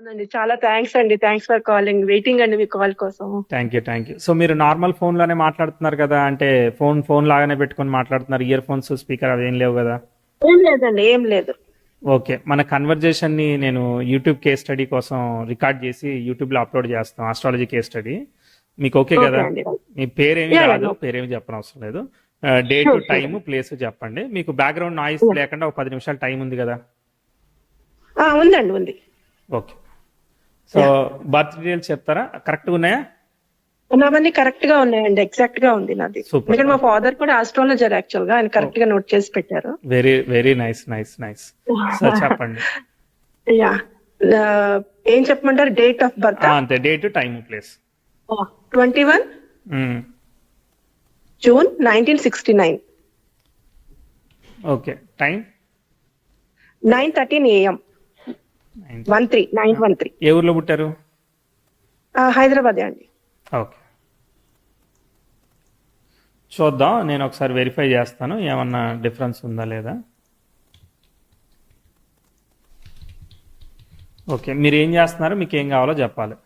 అవునండి. చాలా థ్యాంక్స్ అండి. Thanks for calling. వెయిటింగ్ అండి మీ కాల్ కోసం. Thank you. సో మీరు నార్మల్ ఫోన్లోనే మాట్లాడుతున్నారు కదా, అంటే ఫోన్ లాగానే పెట్టుకొని మాట్లాడుతున్నారు, ఇయర్ ఫోన్స్ స్పీకర్ అవి ఏం లేవు కదా? ఏం లేదండి. ఏం లేదు. ఓకే, మన కన్వర్జేషన్ని నేను యూట్యూబ్ కేస్ స్టడీ కోసం రికార్డ్ చేసి యూట్యూబ్లో అప్లోడ్ చేస్తాం, ఆస్ట్రాలజీ కేస్ స్టడీ. మీకు ఓకే ఓకే కదా? అండి. మీ పేరేమీ యా. కాదు, నో. పేరేమీ చెప్పనవసరం లేదు. Date, sure. షూర్ టైము, అండి. ప్లేస్ చెప్పండి. మీకు బ్యాక్గ్రౌండ్ నాయిస్ యా. లేకుండా ఒక 10 నిమిషాలు టైం ఉంది కదా? ఉందండి. ఉంది. Okay. So yeah. Birth details చెప్తారా? కరెక్ట్గా ఉన్నాయా? నావన్నీ కరెక్ట్ గా ఉన్నాయండి. ఎగ్జాక్ట్ గా ఉంది నాది. సూపర్. ఎందుకంటే మా ఫాదర్ కూడా ఆస్ట్రాలజర్ యాక్చువల్ గా. ఆయన కరెక్ట్ గా నోట్ చేసి పెట్టారు. Very very nice. సో చెప్పండి. యా. ఏం చెప్పమంటారు? డేట్ ఆఫ్ బర్త్ అంతే, date, time, place. 21 June 1969. Okay, time 9:13 AM. 913. ఏ ఊర్లో పుట్టారు? హైదరాబాద్ అండి. ఓకే, చూద్దాం. నేను ఒకసారి వెరిఫై చేస్తాను ఏమన్నా డిఫరెన్స్ ఉందా లేదా. ఓకే, మీరు ఏం చేస్తున్నారు, మీకు ఏం కావాలో చెప్పాలి.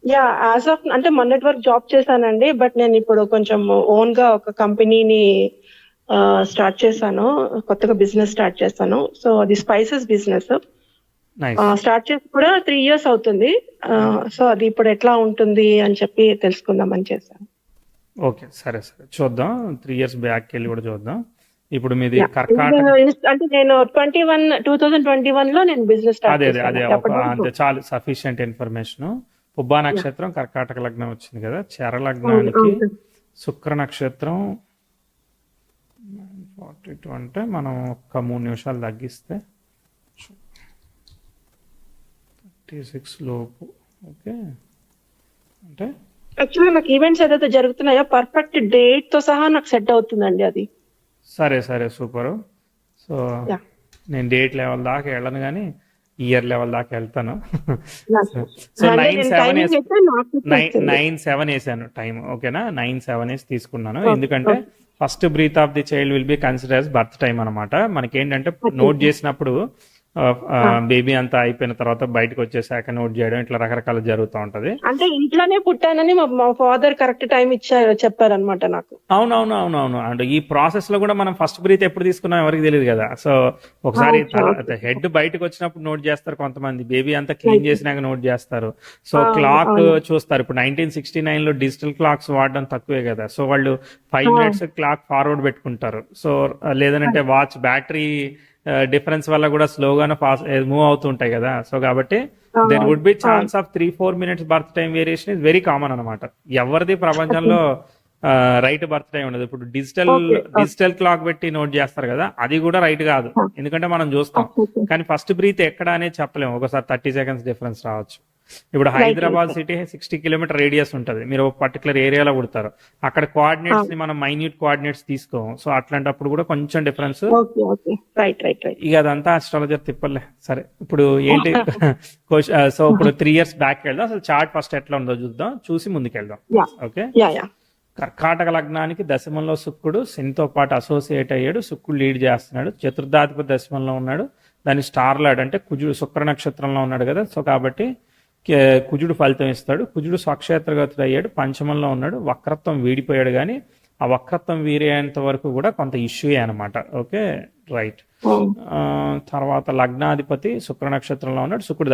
యా. యాజ్ ఆఫ్ అంటే మొన్నటి వరకు జాబ్ చేశానండి. బట్ నేను ఇప్పుడు కొంచెం ఓన్ గా ఒక కంపెనీని స్టార్ట్ చేశాను. కొత్తగా బిజినెస్ స్టార్ట్ చేశాను. సో అది స్పైసెస్ బిజినెస్. నైస్. స్టార్ట్ చేసి కూడా 3 years అవుతుంది. సో అది ఇప్పుడు ఎట్లా ఉంటుంది అని చెప్పి తెలుసుకుందామని చేశాను. ఓకే, సరే చూద్దాం. 3 years బ్యాక్ వెళ్ళి కూడా చూద్దాం. ఇప్పుడు మీది యా. కర్కాటక. అంటే నేను 2021 లో నేను బిజినెస్ స్టార్ట్ అదే చేశాను. అంతే చాలు, సఫిషియంట్ ఇన్ఫర్మేషన్. పుబ్బా యా. నక్షత్రం, కర్కాటక లగ్నం వచ్చింది కదా. చర లగ్నానికి శుక్ర నక్షత్రం 42 అంటే మనం ఒక 3 నిమిషాలు తగ్గిస్తే 36 లోపు. ఓకే, అంటే యాక్చువల్గా నాకు ఈవెంట్స్ ఏదైతే జరుగుతున్నాయో పర్ఫెక్ట్ డేట్ తో సహా నాకు సెట్ అవుతుందండి అది. సరే సూపరు. So yeah. నేను డేట్ లెవెల్ దాకా వెళ్ళను కానీ ఇయర్ లెవెల్ దాకా వెళ్తాను. సో అంటే 9/7 నేను టైమింగ్ అయితే నాకు తెలిసింది. 9/7 వేసాను టైం. ఓకేనా, 9/7 వేసి తీసుకున్నాను. ఎందుకంటే first breath of the child will be consider as birth time అనమాట. మనకేంటంటే నోట్ చేసినప్పుడు బేబీ అంతా అయిపోయిన తర్వాత బయటకు వచ్చేసాక నోట్ చేయడం, ఇట్లా రకరకాల జరుగుతూ ఉంటది. అంటే ఇంట్లోనే పుట్టానని మా ఫాదర్ కరెక్ట్ టైం చెప్పారనమాట నాకు. అవును. అండ్ ఈ ప్రాసెస్ లో కూడా మనం ఫస్ట్ బ్రీత్ ఎప్పుడు తీసుకున్నాం ఎవరికి తెలియదు కదా. సో ఒకసారి హెడ్ బయటకు వచ్చినప్పుడు నోట్ చేస్తారు కొంతమంది, బేబీ అంతా క్లీన్ చేసినాక నోట్ చేస్తారు. సో క్లాక్ చూస్తారు. ఇప్పుడు 1969 లో డిజిటల్ క్లాక్స్ వాడడం తక్కువే కదా. సో వాళ్ళు 5 minutes క్లాక్ ఫార్వర్డ్ పెట్టుకుంటారు. సో లేదంటే వాచ్ బ్యాటరీ డిఫరెన్స్ వల్ల కూడా స్లోగానే మూవ్ అవుతుంటాయి కదా. సో కాబట్టి there would be chance of 3-4 minutes birth time variation is very common అనమాట. ఎవరిది ప్రపంచంలో రైట్ బర్త్ టైం ఉండదు. ఇప్పుడు డిజిటల్ క్లాక్ పెట్టి నోట్ చేస్తారు కదా, అది కూడా రైట్ కాదు. ఎందుకంటే మనం చూస్తాం, కానీ ఫస్ట్ బ్రీత్ ఎక్కడ అనేది చెప్పలేము. ఒకసారి 30 seconds డిఫరెన్స్ రావచ్చు. ఇప్పుడు హైదరాబాద్ సిటీ 60 km రేడియస్ ఉంటుంది. మీరు ఒక పర్టికులర్ ఏరియాలో పుడతారు, అక్కడ కోఆర్డినేట్స్ ని మనం మైన్యూట్ కోఆర్డినేట్స్ తీసుకోం. సో అట్లాంటప్పుడు కూడా కొంచెం డిఫరెన్స్. ఇక అదంతా అస్ట్రాలజర్ తిప్పలే. సరే, ఇప్పుడు ఏంటి సో ఇప్పుడు 3 years బ్యాక్ వెళ్దాం. అసలు చార్ట్ ఫస్ట్ ఎట్లా ఉందో చూద్దాం, చూసి ముందుకెళ్దాం. ఓకే, కర్కాటక లగ్నానికి దశమంలో శుక్రుడు శనితో పాటు అసోసియేట్ అయ్యాడు. శుక్రుడు లీడ్ చేస్తున్నాడు. చతుర్థాధిపతి దశమంలో ఉన్నాడు. దాని స్టార్ లాడ్ అంటే కుజుడు శుక్ర నక్షత్రంలో ఉన్నాడు కదా. సో కాబట్టి కుజుడు ఫలితం ఇస్తాడు. కుజుడు స్వక్షేత్రగతుడు అయ్యాడు. పంచమంలో ఉన్నాడు. వక్రత్వం వీడిపోయాడు, కానీ ఆ వక్రత్వం వీరేంత వరకు కూడా కొంత ఇష్యూ అనమాట. Okay, right. తర్వాత లగ్నాధిపతి శుక్ర నక్షత్రంలో ఉన్నాడు. శుక్రుడు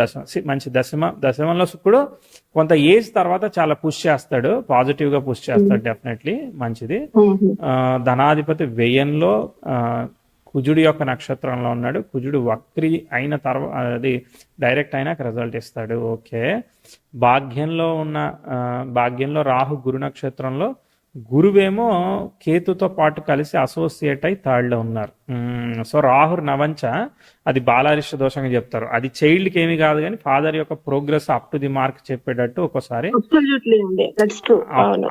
మంచి దశమంలో శుక్రుడు కొంత ఏజ్ తర్వాత చాలా పుష్ చేస్తాడు, పాజిటివ్ గా పుష్ చేస్తాడు, డెఫినెట్లీ మంచిది. ధనాధిపతి వ్యయంలో కుజుడు యొక్క నక్షత్రంలో ఉన్నాడు. కుజుడు వక్రి అయిన తర్వాత అది డైరెక్ట్ అయినాక రిజల్ట్ ఇస్తాడు. ఓకే, భాగ్యంలో రాహు గురు నక్షత్రంలో, గురువేమో కేతుతో పాటు కలిసి అసోసియేట్ అయి థర్డ్లో ఉన్నారు. సో రాహు నవంచ, అది బాలారిష్ట దోషంగా చెప్తారు. అది చైల్డ్కి ఏమి కాదు, కానీ ఫాదర్ యొక్క progress up to the mark చెప్పేటట్టు ఒక్కోసారి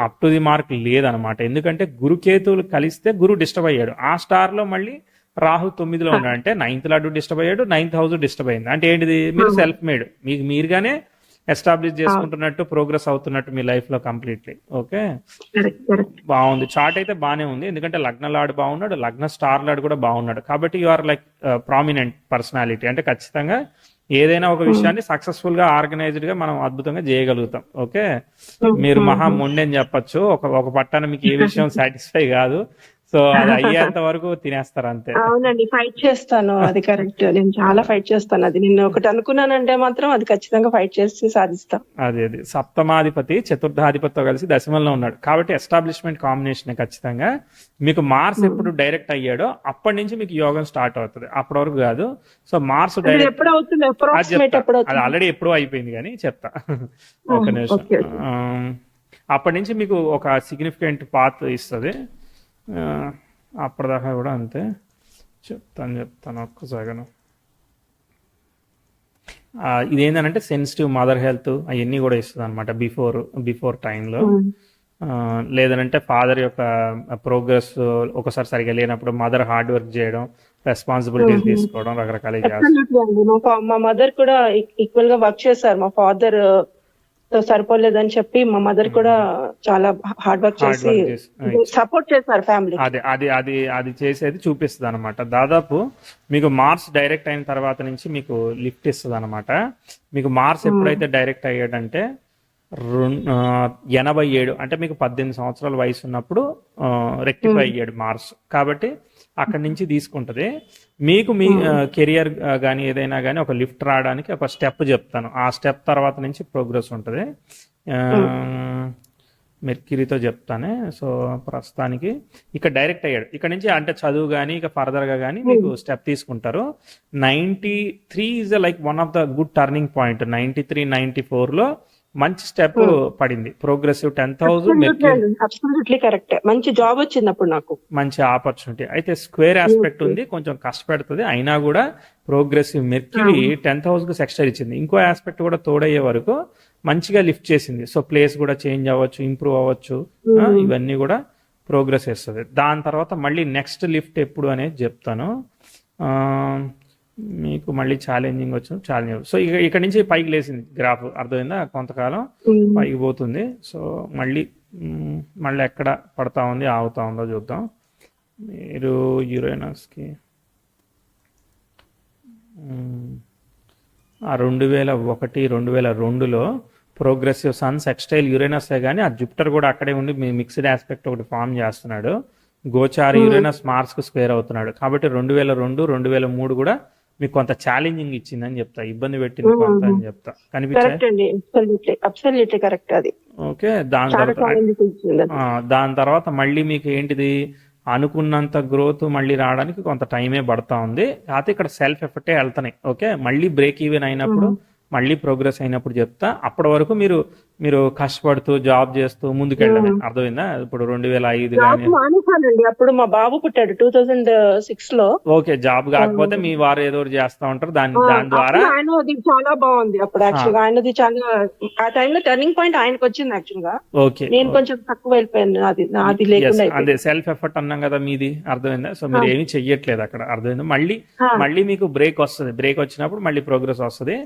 అప్ టు ది మార్క్ లేదనమాట. ఎందుకంటే గురు కేతువులు కలిస్తే గురు డిస్టర్బ్ అయ్యాడు. ఆ స్టార్ లో మళ్ళీ రాహు 9లో ఉన్నాడు అంటే 9th లార్డ్ డిస్టర్బ్ అయ్యాడు, 9th house డిస్టర్బ్ అయింది. అంటే ఏంటిది, మీరు సెల్ఫ్ మేడ్, మీకు మీరుగానే ఎస్టాబ్లిష్ చేసుకుంటున్నట్టు, ప్రోగ్రెస్ అవుతున్నట్టు మీ లైఫ్ లో కంప్లీట్లీ. ఓకే, బాగుంది. చార్ట్ అయితే బాగానే ఉంది. ఎందుకంటే లగ్న లార్డ్ బాగున్నాడు, లగ్న స్టార్ లార్డ్ కూడా బాగున్నాడు. కాబట్టి you are like prominent personality. అంటే ఖచ్చితంగా ఏదైనా ఒక విషయాన్ని సక్సెస్ఫుల్ గా ఆర్గనైజ్డ్ గా మనం అద్భుతంగా చేయగలుగుతాం. ఓకే, మీరు మహా మొండి అని చెప్పొచ్చు. ఒక పట్టాన మీకు ఏ విషయం సాటిస్ఫై కాదు, సో అది అయ్యేంత వరకు తినేస్తారు అంతే. అవునండి, ఫైట్ చేస్తాను, అది కరెక్ట్. నేను చాలా ఫైట్ చేస్తాను. అది నేను ఒకటి అనుకున్నానంటే మాత్రం అది ఖచ్చితంగా ఫైట్ చేసి సాధిస్తా. అది సప్తమాధిపతి చతుర్థాధిపతితో కలిసి దశమంలో ఉన్నాడు కాబట్టి ఎస్టాబ్లిష్మెంట్ కాంబినేషన్ ఖచ్చితంగా. మీకు మార్స్ ఎప్పుడు డైరెక్ట్ అయ్యాడో అప్పటి నుంచి మీకు యోగం స్టార్ట్ అవుతుంది, అప్పటి వరకు కాదు. సో మార్స్ డైరెక్ట్ ఎప్పుడు అవుతుంది? అప్రాక్సిమేట్ ఎప్పుడు అది ఆల్రెడీ ఎప్పుడో అయిపోయింది కానీ చెప్తా ఒక నిమిషం. అప్పటి నుంచి మీకు ఒక సిగ్నిఫికెంట్ పాత్ ఇస్తుంది. అప్పటిదాకా కూడా అంతే. చెప్తాను ఒక్క సెకండ్. ఇదేంటంటే సెన్సిటివ్ మదర్ హెల్త్ అవన్నీ కూడా ఇస్తుంది అనమాట బిఫోర్ టైంలో. లేదంటే ఫాదర్ యొక్క ప్రోగ్రెస్ ఒకసారి సరిగా లేనప్పుడు మదర్ హార్డ్ వర్క్ చేయడం, రెస్పాన్సిబిలిటీస్ తీసుకోవడం, రకరకాల మా మదర్ కూడా ఈక్వల్ గా వర్క్ చేశారు. మా ఫాదర్ సరిపోలేదని చెప్పి మా మదర్ కూడా చాలా హార్డ్ వర్క్ చేసి సపోర్ట్ చేశారు ఫ్యామిలీ. అది చేసేది చూపిస్తుంది అనమాట. దాదాపు మీకు మార్స్ డైరెక్ట్ అయిన తర్వాత నుంచి మీకు లిఫ్ట్ ఇస్తుంది అనమాట. మీకు మార్స్ ఎప్పుడైతే డైరెక్ట్ అయ్యాడంటే 87, అంటే మీకు 18 సంవత్సరాల వయసు ఉన్నప్పుడు రెక్టిఫై అయ్యాడు మార్స్. కాబట్టి అక్కడి నుంచి తీసుకుంటది. మీకు మీ కెరియర్ కానీ ఏదైనా కానీ ఒక లిఫ్ట్ రావడానికి ఒక స్టెప్ చెప్తాను. ఆ స్టెప్ తర్వాత నుంచి ప్రోగ్రెస్ ఉంటుంది. మెర్క్యూరీతో చెప్తానే. సో ప్రస్తుతానికి ఇక్కడ డైరెక్ట్ అయ్యాడు. ఇక్కడ నుంచి అంటే చదువు కానీ ఇక ఫర్దర్గా కానీ మీకు స్టెప్ తీసుకుంటారు. 93 is like one of the good turning point. 93, 94లో మంచి స్టెప్ పడింది. Progressive 10,000 correct. మంచి జాబ్ వచ్చింది అప్పుడు నాకు, మంచి ఆపర్చునిటీ. అయితే స్క్వేర్ ఆస్పెక్ట్ ఉంది, కొంచెం కష్టపెడుతుంది. అయినా కూడా ప్రోగ్రెసివ్ మెర్క్యూరీ 10,000 ఎక్స్ట్రా ఇచ్చింది. ఇంకో ఆస్పెక్ట్ కూడా తోడయ్యే వరకు మంచిగా లిఫ్ట్ చేసింది. సో ప్లేస్ కూడా చేంజ్ అవ్వచ్చు, ఇంప్రూవ్ అవ్వచ్చు, ఇవన్నీ కూడా ప్రోగ్రెస్ చేస్తుంది. దాని తర్వాత మళ్ళీ నెక్స్ట్ లిఫ్ట్ ఎప్పుడు అనేది చెప్తాను. మీకు మళ్ళీ ఛాలెంజింగ్ ఛాలెంజింగ్. సో ఇక్కడ నుంచి పైకి లేసింది గ్రాఫ్, అర్థమైందా? కొంతకాలం పైకి పోతుంది. సో మళ్ళీ ఎక్కడ పడతా ఉంది, ఆగుతా ఉందో చూద్దాం. మీరు యురేనస్కి 2001, 2002లో ప్రోగ్రెసివ్ సన్ సెక్స్టైల్ యురేనస్ కానీ ఆ జూపిటర్ కూడా అక్కడే ఉండి మీ మిక్స్డ్ ఆస్పెక్ట్ ఒకటి ఫామ్ చేస్తున్నాడు. గోచారి యురేనస్ మార్స్ కు స్క్వేర్ అవుతున్నాడు. కాబట్టి 2002, 2003 కూడా మీకు కొంత ఛాలెంజింగ్ ఇచ్చిందని చెప్తా, ఇబ్బంది పెట్టింది కొంత అని చెప్తా. కనిపించాయి? ఓకే. దాని తర్వాత మళ్ళీ మీకు ఏంటిది, అనుకున్నంత గ్రోత్ మళ్ళీ రావడానికి కొంత టైమే పడతా ఉంది. అయితే ఇక్కడ సెల్ఫ్ ఎఫర్టే వెళ్తున్నాయి. ఓకే, మళ్ళీ బ్రేక్ ఈవెన్ అయినప్పుడు మళ్ళీ ప్రోగ్రెస్ అయినప్పుడు చెప్తా. అప్పటి వరకు మీరు కష్టపడుతూ జాబ్ చేస్తూ ముందుకెళ్ళడమే, అర్థమైందా? ఇప్పుడు 2005 కానీ అప్పుడు మా బాబు పుట్టాడు 2006 లో. ఓకే, జాబ్ కాకపోతే మీ వారు ఏదో చేస్తా ఉంటారు, దాని ద్వారా ఆయనది చాలా బాగుంది. అప్పుడు యాక్చువల్గా ఆయనది చాలా, ఆ టైంలో టర్నింగ్ పాయింట్ ఆయనకు వచ్చింది యాక్చువల్గా. ఓకే, నేను కొంచెం తక్కువ వెళ్ళిపోయాను. అది లేకుండా అదే సెల్ఫ్ ఎఫర్ట్ అన్నాం కదా మీది, అర్థమైందా? సో మీరు ఏమీ చెయ్యట్లేదు అక్కడ, అర్థమైందా? మళ్ళీ మీకు బ్రేక్ వస్తుంది. బ్రేక్ వచ్చినప్పుడు మళ్ళీ ప్రోగ్రెస్ వస్తుంది.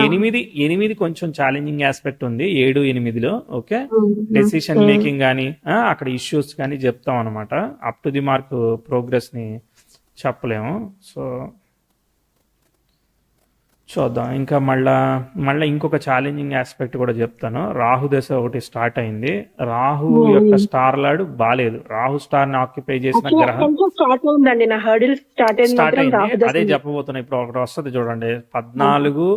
8 కొంచెం ఛాలెంజింగ్ ఆస్పెక్ట్ ఉంది. 7, 8లో ఓకే, డెసిషన్ మేకింగ్ కానీ అక్కడ ఇష్యూస్ కానీ చెప్తాం అనమాట. Up to the mark progress ని చెప్పలేము. సో చూద్దాం. ఇంకా మళ్ళీ ఇంకొక ఛాలెంజింగ్ ఆస్పెక్ట్ కూడా చెప్తాను. రాహు దశ ఒకటి స్టార్ట్ అయింది. రాహు యొక్క స్టార్ లాడు బాలేదు. రాహు స్టార్ ని ఆక్యుపై చేసిన గ్రహం స్టార్ట్ అయింది. అదే చెప్పబోతున్నా. ఇప్పుడు ఒకటి వస్తుంది చూడండి, 14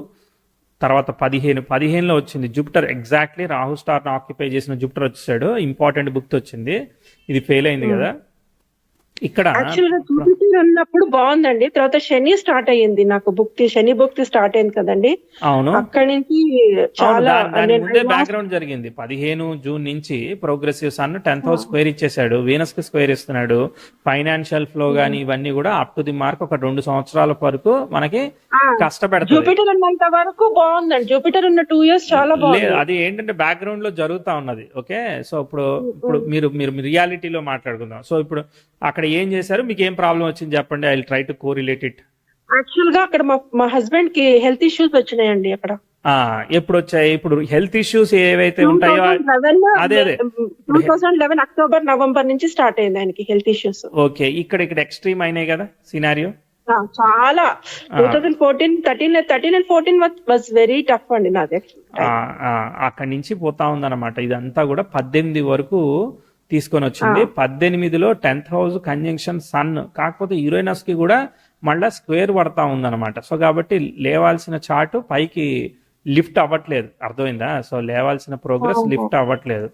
తర్వాత 15లో వచ్చింది జూపిటర్. ఎగ్జాక్ట్లీ రాహు స్టార్ ని ఆక్యుపై చేసిన జూపిటర్ వచ్చేసాడు. ఇంపార్టెంట్ బుక్ వచ్చింది. ఇది ఫెయిల్ అయింది కదా ఇక్కడ. ఉన్నప్పుడు బాగుందండి. తర్వాత శని స్టార్ట్ అయ్యింది నాకు. శని భక్తి స్టార్ట్ అయింది కదండి. అవును, అక్కడి నుంచి చాలా ముందే బ్యాక్గ్రౌండ్ జరిగింది. 15 జూన్ నుంచి progressive sun 10th house square ఇచ్చేసాడు, వీనస్ కి స్క్వేర్ ఇస్తున్నాడు. ఫైనాన్షియల్ ఫ్లో గానీ ఇవన్నీ కూడా అప్ టు ది మార్క్ ఒక 2 సంవత్సరాల వరకు మనకి కష్టపెడతాడు. జూపిటర్ ఉన్నంత వరకు బాగుందండి. జూపిటర్ ఉన్న 2 years చాలా బాగుంది. అది ఏంటంటే బ్యాక్గ్రౌండ్ లో జరుగుతా ఉన్నది. ఓకే, సో ఇప్పుడు మీరు రియాలిటీలో మాట్లాడుకుందాం. సో ఇప్పుడు అక్కడ ఏం చేశారు, మీకు ఏం ప్రాబ్లం వచ్చింది చెప్పండి. I will try to correlate it. Actual గా అక్కడ మా హస్బెండ్ కి హెల్త్ ఇష్యూస్ వచ్చినాయండి అక్కడ. ఎప్పుడు వచ్చాయి? ఇప్పుడు హెల్త్ ఇష్యూస్ ఏవైతే ఉంటాయో అదే 2011 అక్టోబర్, నవంబర్ నుంచి స్టార్ట్ అయింది ఆయనకి హెల్త్ ఇష్యూస్. ఓకే, ఇక్కడ ఎక్స్ట్రీమ్ అయినాయి కదా సినారియో. చాలా ఆ, 2013 అండ్ 14 వాజ్ వెరీ టఫ్ అండి నాది. ఆ, ఆ, అక్కడి నుంచి పోతా ఉందన్నమాట. ఇదంతా కూడా 18 వరకు తీసుకొని వచ్చింది. 18లో 10th హౌస్ కంజంక్షన్ సన్, కాకపోతే యురేనస్ కి కూడా మళ్ళా స్క్వేర్ పడతా ఉందన్నమాట. సో కాబట్టి లేవాల్సిన చార్ట్ పైకి లిఫ్ట్ అవ్వట్లేదు, అర్థమైందా? సో లేవాల్సిన ప్రోగ్రెస్ లిఫ్ట్ అవ్వట్లేదు.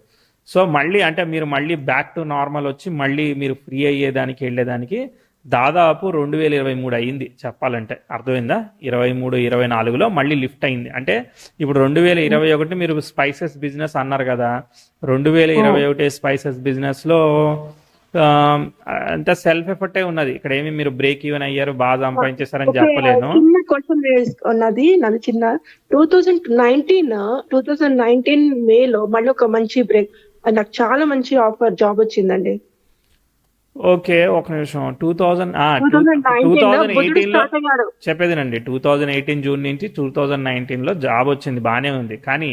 సో మళ్ళీ అంటే మీరు మళ్ళీ బ్యాక్ టు నార్మల్ వచ్చి మళ్ళీ మీరు ఫ్రీ అయ్యేదానికి వెళ్ళేదానికి దాదాపు 2023 అయింది చెప్పాలంటే, అర్థమైందా? 23-24లో మళ్ళీ లిఫ్ట్ అయింది. అంటే ఇప్పుడు 2021 మీరు స్పైసెస్ బిజినెస్ అన్నారు కదా, 2021 స్పైసెస్ బిజినెస్ లో ఆ, అంతా సెల్ఫ్ ఎఫర్టే ఉన్నది. ఇక్కడ ఏమి మీరు బ్రేక్ ఈవెన్ అయ్యారు, బాగా సంపాదించేసారని చెప్పలేను. చిన్న క్వశ్చన్ ఉన్నది నాది చిన్న. 2019 మేలో మళ్ళీ ఒక మంచి బ్రేక్, నాకు చాలా మంచి ఆఫర్ జాబ్ వచ్చిందండి. ఓకే, ఒక నిమిషం. 2019 లో బుద్ధుడు 2018లో స్టార్ట్ అయ్యాడు. చెప్పేదేనండి, 2018 జూన్ నుంచి 2019లో జాబ్ వచ్చింది, బానే ఉంది. కానీ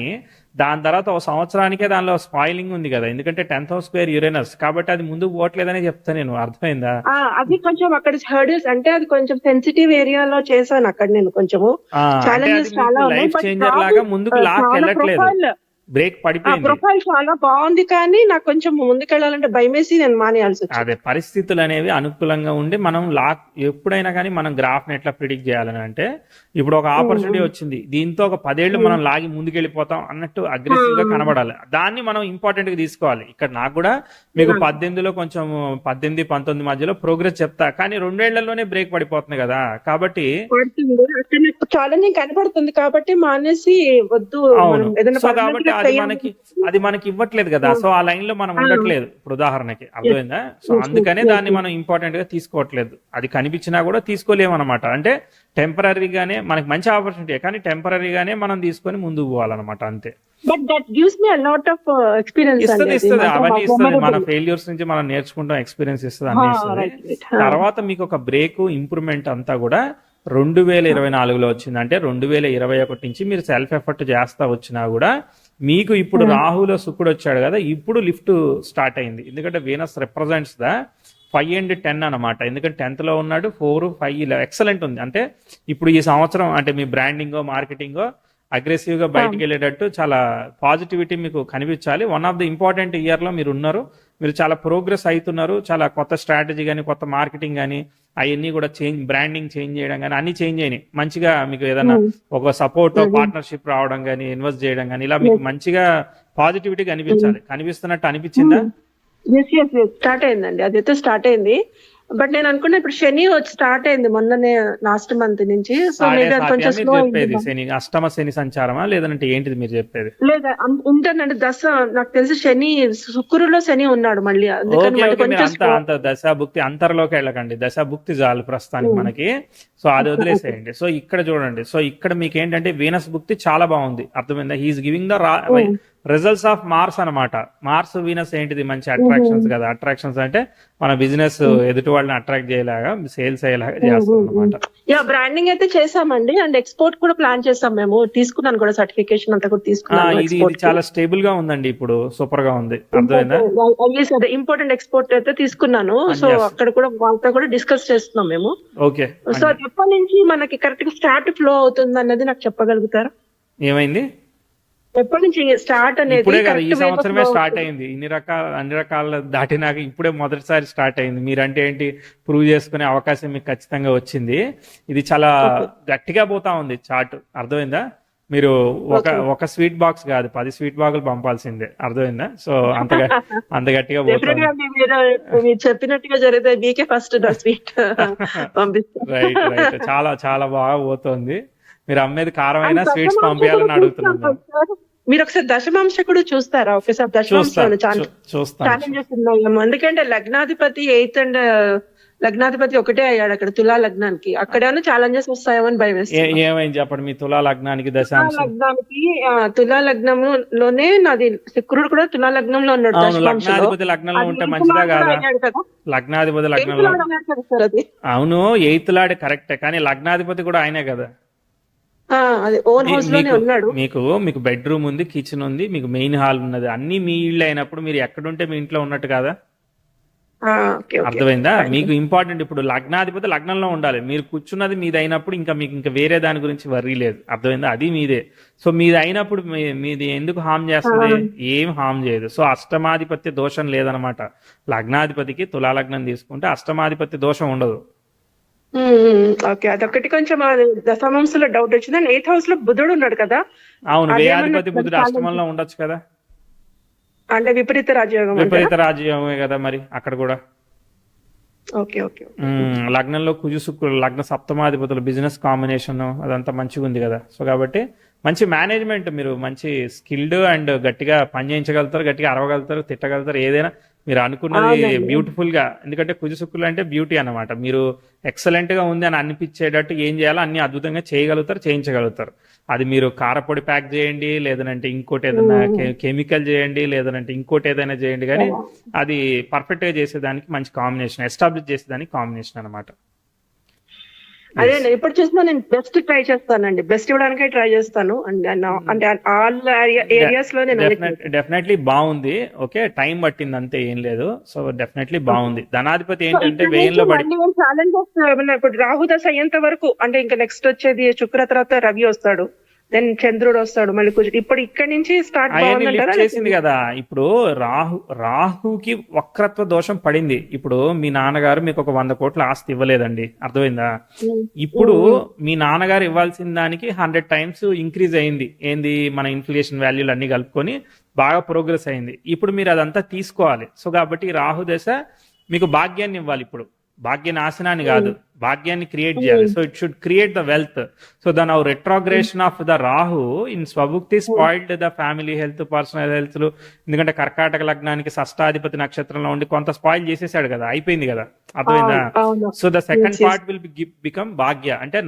దాని తర్వాత ఒక సంవత్సరానికే దానిలో స్పాయిలింగ్ ఉంది కదా, ఎందుకంటే 10th హౌస్ స్క్వేర్ యురేనస్, కాబట్టి అది ముందుకు పోవట్లేదని చెప్తాను నేను, అర్థమైందా? అది కొంచెం అక్కడ హర్డిల్స్ అంటే అది కొంచెం సెన్సిటివ్ ఏరియాలో చేశాను అక్కడ నేను కొంచెము. అంటే ఛాలెంజెస్ అది చాలా మీకు ఉన్నాయి. లైఫ్ బట్ చేంజర్ లాగా ముందుకు లాక్ చాలా వెళ్ళట్లేదు, బ్రేక్ పడిపోయింది. ప్రొఫైల్ చాలా బాగుంది, కానీ నాకు కొంచెం ముందుకెళ్ళాలంటే భయమేసి నేను మానేయాల్సి వచ్చింది. అదే పరిస్థితులు అనేవి అనుకూలంగా ఉండి మనం లాక్ ఎప్పుడైనా కానీ మనం గ్రాఫ్ ని ఎట్లా ప్రిడిక్ట్ చేయాలని అంటే, ఇప్పుడు ఒక ఆపర్చునిటీ వచ్చింది, దీంతో ఒక 10 ఏళ్ళు మనం లాగి ముందుకెళ్ళిపోతాం అన్నట్టు అగ్రెసివ్ గా కనబడాలి, దాన్ని మనం ఇంపార్టెంట్ గా తీసుకోవాలి. ఇక్కడ నాకు కూడా మీకు 18లో కొంచెం 18-19 మధ్యలో ప్రోగ్రెస్ చెప్తా, కానీ 2 ఏళ్లలోనే బ్రేక్ పడిపోతుంది కదా, కాబట్టి పడుతుంది అక్కడ నాకు ఛాలెంజింగ్ కనపడుతుంది, కాబట్టి మానేసి వద్దు అవును. మనం ఏదైనా సో permanent కాబట్టి గా అది మనకి ఇవ్వట్లేదు కదా, సో ఆ లైన్ లో మనం ఉండట్లేదు ఇప్పుడు ఉదాహరణకి, అర్థమైందా? సో అందుకనే దాన్ని మనం ఇంపార్టెంట్ గా తీసుకోవట్లేదు. అది కనిపించినా కూడా తీసుకోలేమన్నమాట. అంటే టెంపరీగానే మనకి మంచి ఆపర్చునిటీ, కానీ టెంపరీగానే మనం తీసుకొని ముందుకు పోవాలన్నమాట, అంతే. But that gives me a lot of experience ఇస్తుంది, అండి. ఇస్తుంది, అవన్నీ ఇస్తుంది. మన ఫెయిల్యూర్స్ నుంచి మనం నేర్చుకుంటాం, ఎక్స్పీరియన్స్ ఇస్తుంది, అన్ని ఇస్తుంది. తర్వాత మీకు ఒక బ్రేక్ ఇంప్రూవ్మెంట్ అంతా కూడా 2024లో వచ్చింది. అంటే 2021 నుంచి మీరు సెల్ఫ్ ఎఫర్ట్ చేస్తా వచ్చినా కూడా మీకు ఇప్పుడు రాహులో శుక్రుడు వచ్చాడు కదా, ఇప్పుడు లిఫ్ట్ స్టార్ట్ అయింది. ఎందుకంటే వీనస్ రిప్రజెంట్స్ ద 5 and 10 అనమాట. ఎందుకంటే 10th లో ఉన్నాడు, 4, 5 ఎక్సలెంట్ ఉంది. అంటే ఇప్పుడు ఈ సంవత్సరం అంటే మీ బ్రాండింగో మార్కెటింగో అగ్రెసివ్ గా బయటకు వెళ్ళేటట్టు చాలా పాజిటివిటీ మీకు కనిపించాలి. One of the important year లో మీరు ఉన్నారు, మీరు చాలా ప్రోగ్రెస్ అవుతున్నారు. చాలా కొత్త స్ట్రాటజీ కానీ కొత్త మార్కెటింగ్ కానీ అవన్నీ కూడా బ్రాండింగ్ చేంజ్ చేయడం కానీ అన్ని చేంజ్ అయినాయి. మంచిగా మీకు ఏదైనా ఒక సపోర్ట్ పార్ట్నర్షిప్ రావడం కానీ ఇన్వెస్ట్ చేయడం కానీ ఇలా మీకు మంచిగా పాజిటివిటీ కనిపించాలి. కనిపిస్తున్నట్టు అనిపించిందా? స్టార్ట్ అయిందండి, అదైతే స్టార్ట్ అయింది. బట్ నేను అనుకున్నా ఇప్పుడు శని వచ్చి స్టార్ట్ అయింది మొన్ననే లాస్ట్ మంత్ నుంచి. సో మేబీ అది కొంచెం స్లో చెప్పేది శని అష్టమ శని సంచారమా లేదంటే ఏంటిది మీరు చెప్పేది? లేదా ఉంటుందండి దశ. నాకు తెలిసి శని శుక్రులో శని ఉన్నాడు మళ్ళీ, అందుకని అంత దశాభుక్తి అంతర్లోకి వెళ్ళకండి, దశాభుక్తి చాలు ప్రస్తుతానికి మనకి. సో అది వదిలేసేయండి. సో ఇక్కడ చూడండి, సో ఇక్కడ మీకు ఏంటంటే వీనస్ భుక్తి చాలా బాగుంది, అర్థమైందా? He's giving the results of Mars అనమాట. మార్స్ వీనస్ ఏంటిది? మంచి అట్రాక్షన్స్ కదా. అట్రాక్షన్స్ అంటే మన బిజినెస్ ఎదుటి వాళ్ళని అట్రాక్ట్ చేయలాగా, సేల్స్ అయ్యేలాగా చేస్తాం అనమాట. బ్రాండింగ్ అయితే చేసామండి, అండ్ ఎక్స్పోర్ట్ కూడా ప్లాన్ చేసాం మేము. తీసుకున్నాను కూడా, సర్టిఫికేషన్ అంతా కూడా తీసుకున్నాను. ఇది చాలా స్టేబుల్ గా ఉందండి, ఇప్పుడు సూపర్ గా ఉంది, అర్థమైందా? ఇంపార్టెంట్ ఎక్స్పోర్ట్ అయితే తీసుకున్నాను. సో అక్కడ కూడా వాళ్ళతో కూడా డిస్కస్ చేస్తున్నాం మేము. ఓకే. సో అది ఎప్పటి నుంచి మనకి కరెక్ట్ గా స్టార్ట్ ఫ్లో అవుతుంది అన్నది నాకు చెప్పగలుగుతారా? ఏమైంది? ఎప్పటి నుంచి స్టార్ట్ అనేది? ఇప్పుడే కదా, ఈ సంవత్సరమే స్టార్ట్ అయింది. అన్ని రకాల దాటినాక ఇప్పుడే మొదటిసారి స్టార్ట్ అయింది. మీరంటే ఏంటి ప్రూవ్ చేసుకునే అవకాశం మీకు ఖచ్చితంగా వచ్చింది. ఇది చాలా గట్టిగా పోతా ఉంది చార్ట్, అర్థమైందా? మీరు ఒక స్వీట్ బాక్స్ కాదు, 10 స్వీట్ బాక్సులు పంపాల్సిందే, అర్థమైందా? సో అంత గట్టిగా పోతుంది. మీరు చెప్పినట్టుగా జరిగితే మీకే ఫస్ట్ స్వీట్ పంపిస్తాను. రైట్, చాలా చాలా బాగా పోతుంది. మీరు అమ్మేది కారమైన స్వీట్స్ పంపించాలని అడుగుతున్నాను. మీరు ఒకసారి దశమాంశ కూడా చూస్తారా? ఒకసారి దశమాంశాలు ఛాలెంజెస్ ఉన్నాయేమో, ఎందుకంటే లగ్నాధిపతి 8th అండ్ లగ్నాధిపతి ఒకటే అయ్యాడు అక్కడ తులా లగ్నానికి. అక్కడేమో ఛాలెంజెస్ వస్తాయేమో భయం వేస్తుంది. ఏమైంది చెప్పండి మీ తులా లగ్నానికి? లగ్నానికి తులా లగ్నంలోనే నాది శుక్రుడు కూడా తులా లగ్నంలో ఉన్నాడు. లగ్నాధిపతి లగ్నంలో ఉంటే మంచిదా కాదా? లగ్నాధిపతి లగ్నంలో అవును, 8th లార్డ్ కరెక్టే, కానీ లగ్నాధిపతి కూడా ఆయనే కదా. మీకు బెడ్రూమ్ ఉంది, కిచెన్ ఉంది, మీకు మెయిన్ హాల్ ఉన్నది, అన్ని మీ ఇల్లు అయినప్పుడు మీరు ఎక్కడుంటే మీ ఇంట్లో ఉన్నట్టు కదా. Okay okay. అర్థమైందా? ఫైన్. మీకు ఇంపార్టెంట్ ఇప్పుడు లగ్నాధిపతి లగ్నంలో ఉండాలి. మీరు కూర్చున్నది మీది అయినప్పుడు ఇంకా మీకు ఇంకా వేరే దాని గురించి వర్రీ లేదు. అర్థమైందా? అది మీదే. సో మీది అయినప్పుడు మీది ఎందుకు హామ్ చేస్తుంది? ఏం హామ్ చేయదు. సో అష్టమాధిపత్య దోషం లేదనమాట. లగ్నాధిపతికి తులా లగ్నం తీసుకుంటే అష్టమాధిపత్య దోషం ఉండదు. ఓకే, అదొకటి కొంచెం దశమాంశంలో డౌట్ వచ్చింది. అండ్ 8th హౌస్ లో బుధుడు ఉన్నాడు కదా, అవును, అదేమన్నా వ్యయాధిపతి బుధుడు చాలా అష్టమంలో ఉండొచ్చు కదా. అంటే విపరీత రాజయోగం అంటారా? విపరీత రాజ్యమే కదా మరి అక్కడ కూడా. Okay okay. లగ్నంలో కుజు శుక్రుడు లగ్న సప్తమాధిపతులు బిజినెస్ కాంబినేషన్ అదంతా మంచిగా ఉంది కదా. సో కాబట్టి మంచి మేనేజ్మెంట్, మీరు మంచి స్కిల్డ్ అండ్ గట్టిగా పని చేయించగలుగుతారు, గట్టిగా అరవగలుగుతారు, తిట్టగలుగుతారు, ఏదైనా మీరు అనుకున్నది అవునండి. బ్యూటిఫుల్ గా. ఎందుకంటే కుజు శుక్రులు అంటే బ్యూటీ అన్నమాట. మీరు ఎక్సలెంట్ గా ఉంది అని అనిపించేటట్టు ఏం చేయాలో అన్ని అద్భుతంగా చేయగలుగుతారు, చేయించగలుగుతారు. అది మీరు కారపొడి ప్యాక్ చేయండి, లేదనంటే ఇంకోటి ఏదైనా కెమికల్ చేయండి, లేదనంటే ఇంకోటి ఏదైనా చేయండి, కానీ అది పర్ఫెక్ట్ గా చేసేదానికి మంచి కాంబినేషన్, ఎస్టాబ్లిష్ చేసేదానికి కాంబినేషన్ అనమాట. అదే ఇప్పుడు చూసినా నేను బెస్ట్ ట్రై చేస్తానండి, బెస్ట్ ఇవ్వడానికే ట్రై చేస్తాను. అంటే ఆల్ ఏరియాస్ లో నేను డెఫినెట్లీ బాగుంది. ఓకే, టైం పట్టింది అంతే, ఏం లేదు. సో డెఫినెట్లీ బాగుంది. ధనాధిపతి ఏంటంటే వేయంలో పడి ఛాలెంజెస్ ఏమన్నా ఇప్పుడు రాహు దశ అయ్యేంత వరకు, అంటే ఇంకా నెక్స్ట్ వచ్చేది శుక్ర, తర్వాత రవి వస్తాడు, దెన్ చంద్రుడు వస్తాడు, మళ్ళీ ఇప్పుడు ఇక్కడి నుంచి స్టార్ట్ అవన్నీ బాగుందంటారా? లిఫ్ట్ చేసింది కదా. ఇప్పుడు రాహుకి వక్రత్వ దోషం పడింది. ఇప్పుడు మీ నాన్నగారు మీకు ఒక 100 కోట్ల ఆస్తి ఇవ్వలేదండి, అర్థమైందా? ఇప్పుడు మీ నాన్నగారు ఇవ్వాల్సిన దానికి 100 టైమ్స్ ఇంక్రీజ్ అయింది. ఏంది, మన ఇన్ఫ్లేషన్ వాల్యూలు అన్ని కలుపుకొని బాగా ప్రోగ్రెస్ అయింది. ఇప్పుడు మీరు అదంతా తీసుకోవాలి. సో కాబట్టి రాహు దశ మీకు భాగ్యాన్ని ఇవ్వాలి. ఇప్పుడు భాగ్య నాశనాన్ని కాదు, భాగ్యాన్ని క్రియేట్ చేయాలి. So it should create the wealth. So the now retrogression of the Rahu in swabhukti spoiled the family health, personal health. ఎందుకంటే కర్కాటక లగ్నానికి షష్టాధిపతి నక్షత్రంలో ఉండి కొంత స్పాయిల్ చేసేసాడు కదా, అయిపోయింది కదా, అర్థమైందా? So the second part will become bhagya. అంటే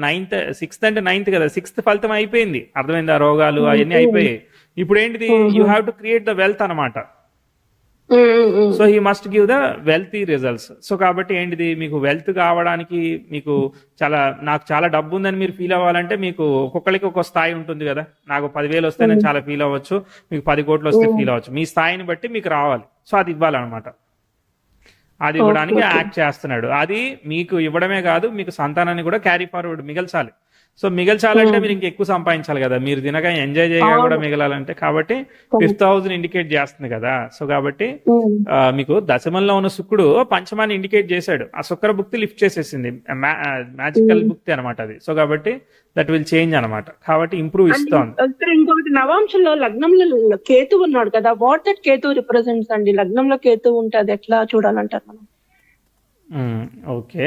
6th అంటే 9th కదా, 6th ఫలితం అయిపోయింది, అర్థమైందా? రోగాలు అవన్నీ అయిపోయాయి. ఇప్పుడు ఏంటిది, you have to create the wealth అనమాట. So he must give the wealthy results. So కాబట్టి ఏంటిది, మీకు వెల్త్ కావడానికి మీకు నాకు చాలా డబ్బు ఉందని మీరు ఫీల్ అవ్వాలంటే మీకు ఒక్కొక్కరికి ఒక స్థాయి ఉంటుంది కదా. నాకు 10,000 వస్తే నేను చాలా ఫీల్ అవ్వచ్చు, మీకు 10 కోట్లు వస్తే ఫీల్ అవ్వచ్చు. మీ స్థాయిని బట్టి మీకు రావాలి. సో అది ఇవ్వాలన్నమాట. అది ఇవ్వడానికి యాక్ట్ చేస్తున్నాడు. అది మీకు ఇవ్వడమే కాదు, మీకు సంతానాన్ని కూడా క్యారీ ఫార్వర్డ్ మిగల్చాలి. సో మిగల్చాలంటే మీరు ఇంకెక్కువ సంపాదించాలి కదా, మీరు తినగా ఎంజాయ్ చేయగా కూడా మిగలాలంటే. కాబట్టి 5th హౌస్ ఇండికేట్ చేస్తుంది కదా. సో కాబట్టి మీకు దశమంలో ఉన్న శుక్రుడు పంచమాన్ని ఇండికేట్ చేశాడు. ఆ శుక్ర భుక్తి లిఫ్ట్ చేసేసింది, మ్యాజికల్ భుక్తి అనమాట అది. సో కాబట్టి దట్ విల్ చేంజ్ అనమాట. కాబట్టి ఇంప్రూవ్ ఇస్తుంది. ఇంకొకటి నవాంశంలో లగ్నంలో కేతు ఉన్నాడు కదా, వాట్ దట్ కేతు రిప్రజెంట్స్ అండి? లగ్నంలో కేతు ఉంటే అది ఎట్లా చూడాలంటారు మనం? ఓకే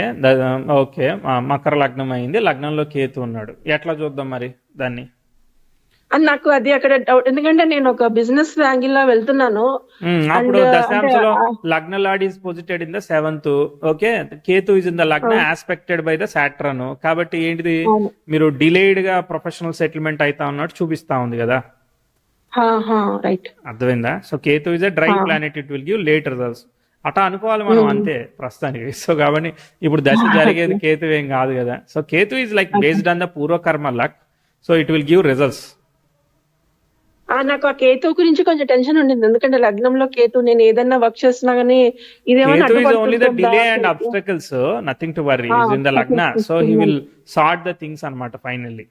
ఓకే, మకర లగ్నం అయింది, లగ్నంలో కేతు ఉన్నాడు, ఎట్లా చూద్దాం మరి దాన్ని? నాకు అది అక్కడ డౌట్, ఎందుకంటే నేను ఒక బిజినెస్ యాంగిల్ లో వెళ్తున్నాను. అప్పుడు దశాంశలో లగ్న lord is posited in the 7th. Okay, Ketu is in the లగ్న ఆస్పెక్టెడ్ బై ద సాట్రన్. కాబట్టి ఏంటిది, మీరు డిలేడ్ గా ప్రొఫెషనల్ సెటిల్మెంట్ అయితా ఉన్నట్టు చూపిస్తా ఉంది కదా, రైట్? అర్థమైందా? So Ketu is a dry planet, it will give late results. అట్లా అనుకోవాలి మనం అంతే ప్రస్తుతానికి. సో కాబట్టి ఇప్పుడు దశ జరిగేది కేతు ఏం కాదు కదా. So Ketu is like based on the purvakarma luck. So it will give results. నాకు ఆ కేతు గురించి కొంచెం టెన్షన్ ఉండింది, ఎందుకంటే లగ్నంలో కేతు, నేను ఏదైనా వర్క్ చేస్తున్నా గానీ only the delay and obstacles, nothing to worry. Is in the lagna. So he will sort the things అనమాట ఫైనల్లీ.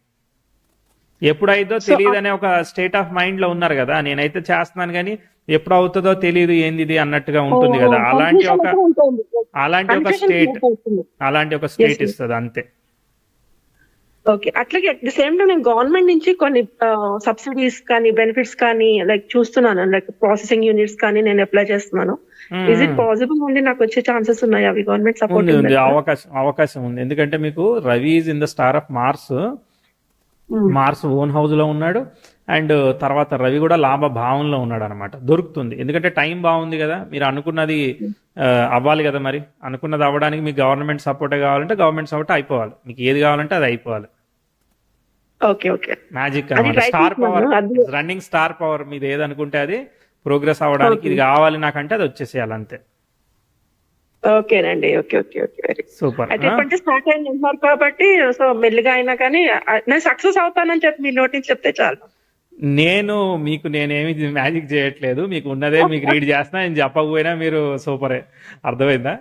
ఎప్పుడైతే తెలియదు అనే ఒక స్టేట్ ఆఫ్ మైండ్ లో ఉన్నారు కదా, నేనైతే చేస్తున్నాను కానీ ఎప్పుడు అవుతుందో తెలియదు ఏంది అన్నట్టుగా ఉంటుంది కదా, అలాంటి ఒక స్టేట్ ఇస్తుంది అంతే. ఓకే, అట్లాగే అట్ ది సేమ్ టైం నేను గవర్నమెంట్ నుంచి కొన్ని సబ్సిడీస్ కానీ బెనిఫిట్స్ కానీ లైక్ చూస్తున్నాను, లైక్ ప్రాసెసింగ్ యూనిట్స్ కానీ నేను అప్లై చేస్తున్నాను. ఇస్ ఇట్ పాసిబుల్ అండి, నాకు వచ్చే ఛాన్సెస్ ఉన్నాయి అవి గవర్నమెంట్ సపోర్ట్? అవకాశం ఉంది. ఎందుకంటే మీకు Ravi is in the star of Mars own house లో ఉన్నాడు. అండ్ తర్వాత రవి కూడా లాభ భావంలో ఉన్నాడు అనమాట. దొరుకుతుంది, ఎందుకంటే టైం బాగుంది కదా, మీరు అనుకున్నది అవ్వాలి కదా. మరి అనుకున్నది అవ్వడానికి మీకు గవర్నమెంట్ సపోర్ట్ కావాలంటే గవర్నమెంట్ సపోర్ట్ అయిపోవాలి, మీకు ఏది కావాలంటే అది అయిపోవాలి. మ్యాజిక్ అనమాట, star power, running star power. మీరు ఏది అనుకుంటే అది ప్రోగ్రెస్ అవ్వడానికి ఇది కావాలి నాకంటే అది వచ్చేసేయాలి అంతే. ఓకేనండి, okay okay okay, very super. అయితే ఇప్పటి స్టార్ట్ అయింది కాబట్టి సో మెల్లిగా అయినా కానీ నేను సక్సెస్ అవుతానని చెప్పి మీ నోటి నుంచి చెప్తే చాలు. నేను మీకు నేనేమి మ్యాజిక్ చేయట్లేదు, మీకు ఉన్నదే మీకు రీడ్ చేస్తున్నా, నేను చెప్పకపోయినా మీరు సూపరే, అర్థమైందా?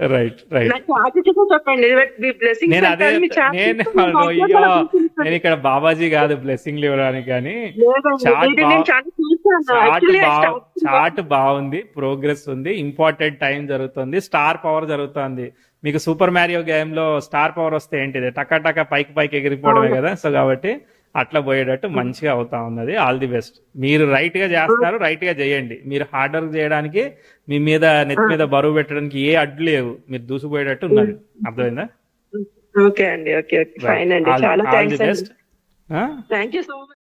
Right right. నాకు ఆతిథ్యంగా చెప్పండి, మీ బ్లెస్సింగ్స్ నేను అదే అంటారు, మీ చెప్తా- chat నేను చేస్తే మీ అయ్యో మాట్లాడాలి. నేను ఇక్కడ బాబాజీ కాదు బ్లెస్సింగ్లు ఇవ్వడానికి, కానీ లేదండి, చాట్ ఇది నేను చాలా చూసాను. చాట్ Actually, I బా started- చాట్ బాగుంది, ప్రోగ్రెస్ ఉంది, ఇంపార్టెంట్ టైం జరుగుతుంది, స్టార్ పవర్ జరుగుతుంది. మీకు సూపర్ మ్యారియో గేమ్ లో స్టార్ పవర్ వస్తే ఏంటిది, టకా టకా పైకి పైకి ఎగిరిపోవడమే కదా. సో కాబట్టి అట్లా పోయేటట్టు మంచిగా అవుతా ఉన్నది. All the best. మీరు రైట్ గా చేస్తున్నారు, రైట్ గా చేయండి. మీరు హార్డ్ వర్క్ చేయడానికి, మీ మీద నెత్తి మీద బరువు పెట్టడానికి ఏ అడ్డు లేవు, మీరు దూసిపోయేటట్టు ఉన్నది. అర్థమైందా? ఓకే అండి, ఓకే ఓకే, ఫైన్ అండి, చాలా ఆల్ ది థ్యాంక్స్ అండి, best. Thank you so much.